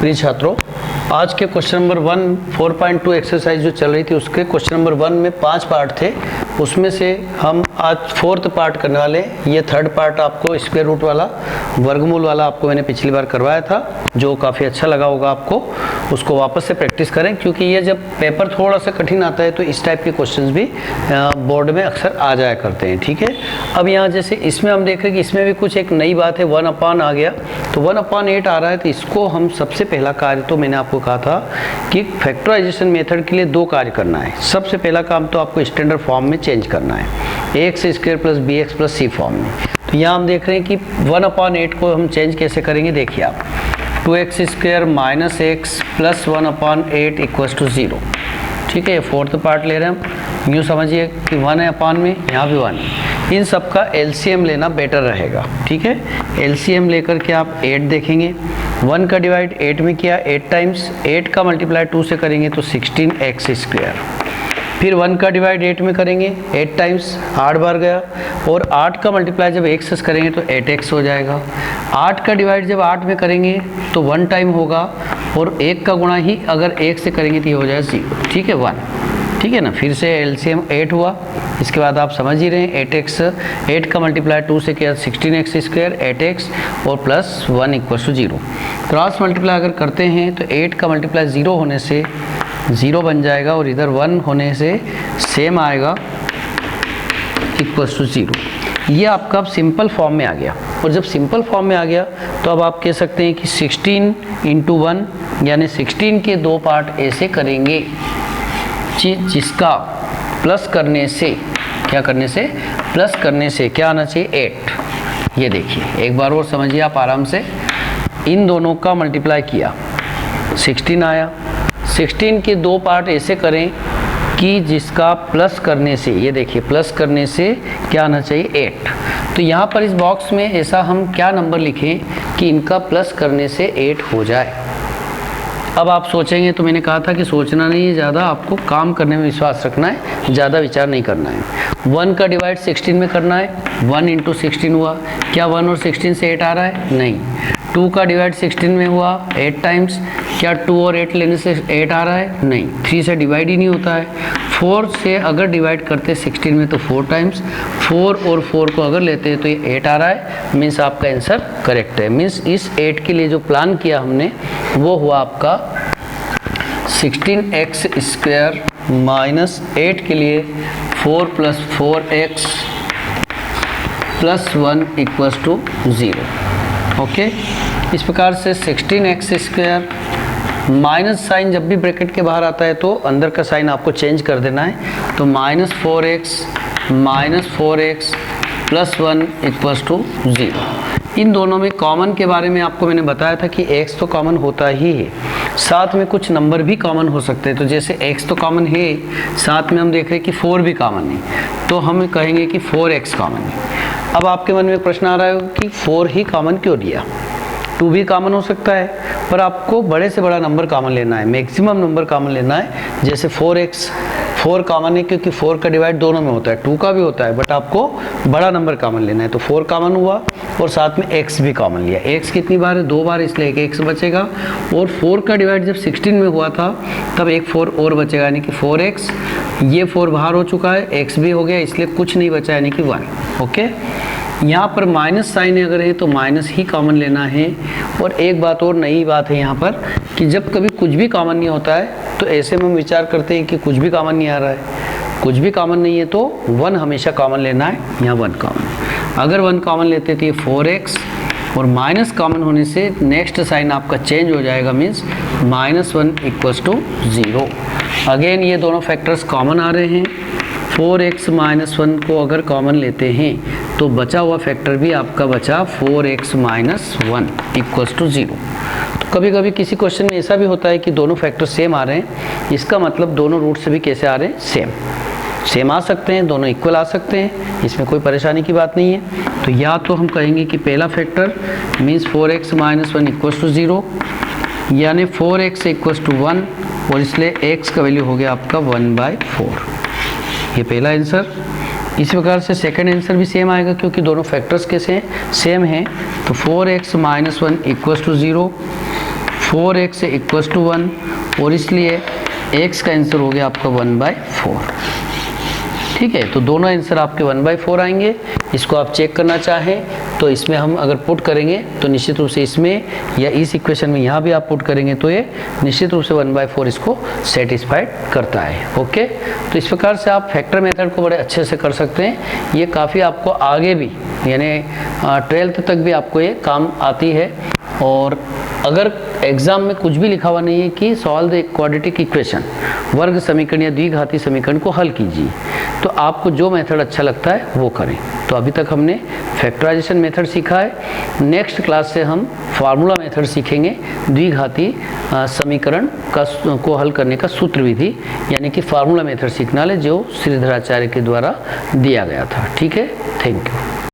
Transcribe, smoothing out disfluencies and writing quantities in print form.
प्रिय छात्रों, आज के क्वेश्चन नंबर 1 4.2 एक्सरसाइज जो चल रही थी उसके क्वेश्चन नंबर 1 में 5 पार्ट थे। उसमें से हम आज 4th पार्ट करने वाले। ये 3rd पार्ट आपको स्क्वायर रूट वाला, वर्गमूल वाला आपको मैंने पिछली बार करवाया था, जो काफ़ी अच्छा लगा होगा आपको। उसको वापस से प्रैक्टिस करें, क्योंकि ये जब पेपर थोड़ा सा कठिन आता है तो इस टाइप के क्वेश्चंस भी बोर्ड में अक्सर आ जाया करते हैं। ठीक है, अब यहाँ जैसे इसमें हम देख रहे हैं कि इसमें भी कुछ एक नई बात है, 1/, आ गया तो 1/8 आ रहा है। तो इसको हम सबसे पहला कार्य, तो मैंने आपको कहा था कि फैक्टराइजेशन मेथड के लिए 2 कार्य करना है। सबसे पहला काम तो आपको स्टैंडर्ड फॉर्म में चेंज करना है, ax² + bx + c फॉर्म में। तो यहाँ हम देख रहे हैं कि 1/8 को हम चेंज कैसे करेंगे, देखिए आप 2x² - x + 1/8 = 0। ठीक है, ये 4th पार्ट ले रहे हैं हम। यूँ समझिए कि 1 में यहाँ भी 1, इन सब का LCM लेना बेटर रहेगा। ठीक है, LCM लेकर के आप 8 देखेंगे। 1 का डिवाइड 8 में किया 8 टाइम्स, 8 का मल्टीप्लाई 2 से करेंगे तो 16x²। फिर 1 का डिवाइड 8 में करेंगे 8 टाइम्स, 8 बार गया, और 8 का मल्टीप्लाई जब 1 से करेंगे तो 8x हो जाएगा। 8 का डिवाइड जब 8 में करेंगे तो 1 टाइम होगा, और 1 का गुणा ही अगर 1 से करेंगे तो ये हो जाएगा 0। ठीक है, 1। ठीक है ना, फिर से LCM 8 हुआ। इसके बाद आप समझ ही रहे हैं 8x, 8 का मल्टीप्लाई 2 से किया 16x², 8x और प्लस 1 = 0। क्रॉस मल्टीप्लाई अगर करते हैं तो 8 का मल्टीप्लाई 0 होने से 0 बन जाएगा, और इधर 1 होने से सेम आएगा =0। ये आपका अब सिंपल फॉर्म में आ गया। और जब सिंपल फॉर्म में आ गया तो अब आप कह सकते हैं कि 16 × 1 यानी 16 के 2 पार्ट ऐसे करेंगे जिसका प्लस करने से, क्या करने से, प्लस करने से क्या आना चाहिए, 8। ये देखिए एक बार और समझिए आप आराम से। इन दोनों का मल्टीप्लाई किया 16 आया। 16 के 2 पार्ट ऐसे करें कि जिसका प्लस करने से, ये देखिए प्लस करने से क्या आना चाहिए, 8। तो यहाँ पर इस बॉक्स में ऐसा हम क्या नंबर लिखें कि इनका प्लस करने से 8 हो जाए। अब आप सोचेंगे, तो मैंने कहा था कि सोचना नहीं है ज़्यादा, आपको काम करने में विश्वास रखना है, ज़्यादा विचार नहीं करना है। 1 का डिवाइड 16 में करना है, 1 × 16 हुआ। क्या 1 और 16 से 8 आ रहा है? नहीं। 2 का डिवाइड 16 में हुआ 8 टाइम्स, क्या 2 और 8 लेने से 8 आ रहा है? नहीं। 3 से डिवाइड ही नहीं होता है। 4 से अगर डिवाइड करते 16 में तो 4 टाइम्स, 4 और 4 को अगर लेते हैं तो ये 8 आ रहा है। मीन्स आपका आंसर करेक्ट है। मीन्स इस 8 के लिए जो प्लान किया हमने वो हुआ आपका 16x² - 8 के लिए 4 + 4x + 1 = 0। ओके, इस प्रकार से 16x² माइनस साइन जब भी ब्रैकेट के बाहर आता है तो अंदर का साइन आपको चेंज कर देना है। तो -4x + 1 = 0। इन दोनों में कॉमन के बारे में आपको मैंने बताया था कि x तो कॉमन होता ही है, साथ में कुछ नंबर भी कॉमन हो सकते हैं। तो जैसे x तो कॉमन है, साथ में हम देख रहे हैं कि 4 भी कॉमन है, तो हम कहेंगे कि 4x कॉमन है। अब आपके मन में प्रश्न आ रहा है कि 4 ही कॉमन क्यों लिया, 2 भी कॉमन हो सकता है, पर आपको बड़े से बड़ा नंबर कॉमन लेना है, मैक्सिमम नंबर कॉमन लेना है। जैसे 4 कॉमन है क्योंकि 4 का डिवाइड दोनों में होता है, 2 का भी होता है, बट आपको बड़ा नंबर कॉमन लेना है। तो 4 कॉमन हुआ, और साथ में x भी कॉमन लिया। x कितनी बार है? 2 बार, इसलिए एक x बचेगा। और 4 का डिवाइड जब 16 में हुआ था तब एक 4 और बचेगा, यानी कि 4x। ये 4 बाहर हो चुका है, x भी हो गया, इसलिए कुछ नहीं बचा, यानी कि 1। ओके, यहाँ पर माइनस साइन अगर है तो माइनस ही कॉमन लेना है। और एक बात और नई बात है यहाँ पर कि जब कभी कुछ भी कॉमन नहीं होता है तो ऐसे में हम विचार करते हैं कि कुछ भी कॉमन नहीं आ रहा है, कुछ भी कॉमन नहीं है तो 1 हमेशा कॉमन लेना है। यहाँ 1 कॉमन, अगर 1 कॉमन लेते तो ये 4x, और माइनस कॉमन होने से नेक्स्ट साइन आपका चेंज हो जाएगा, मीन्स -1 = 0। अगेन ये दोनों फैक्टर्स कॉमन आ रहे हैं। 4x - 1 को अगर कॉमन लेते हैं तो बचा हुआ फैक्टर भी आपका बचा 4x - 1 = 0। तो कभी कभी किसी क्वेश्चन में ऐसा भी होता है कि दोनों फैक्टर सेम आ रहे हैं, इसका मतलब दोनों रूट से भी कैसे आ रहे हैं, सेम आ सकते हैं, दोनों इक्वल आ सकते हैं, इसमें कोई परेशानी की बात नहीं है। तो या तो हम कहेंगे कि पहला फैक्टर मीन्स 4x - 1 = 0, यानी 4x = 1, और इसलिए x का वैल्यू हो गया आपका 1/4। ये पहला आंसर। इसी प्रकार से सेकंड आंसर भी सेम आएगा क्योंकि दोनों फैक्टर्स कैसे हैं, सेम हैं। तो 4x - 1 = 0, 4x = 1 और इसलिए x का आंसर हो गया आपका 1/4। ठीक है, तो दोनों आंसर आपके 1/4 आएंगे। इसको आप चेक करना चाहें तो इसमें हम अगर पुट करेंगे तो निश्चित रूप से इसमें या इस इक्वेशन में यहाँ भी आप पुट करेंगे तो ये निश्चित रूप से 1/4 इसको सेटिस्फाइड करता है। ओके, तो इस प्रकार से आप फैक्टर मेथड को बड़े अच्छे से कर सकते हैं। ये काफ़ी आपको आगे भी यानी 12th तक भी आपको ये काम आती है। और अगर एग्जाम में कुछ भी लिखा हुआ नहीं है कि सॉल्व द क्वाड्रेटिक इक्वेशन, वर्ग समीकरण या द्विघाती समीकरण को हल कीजिए, तो आपको जो मेथड अच्छा लगता है वो करें। तो अभी तक हमने फैक्टराइजेशन मेथड सीखा है। नेक्स्ट क्लास से हम फार्मूला मेथड सीखेंगे, द्विघाती समीकरण को हल करने का सूत्र विधि यानी कि फार्मूला मेथड सीखना है जो श्रीधराचार्य के द्वारा दिया गया था। ठीक है, थैंक यू।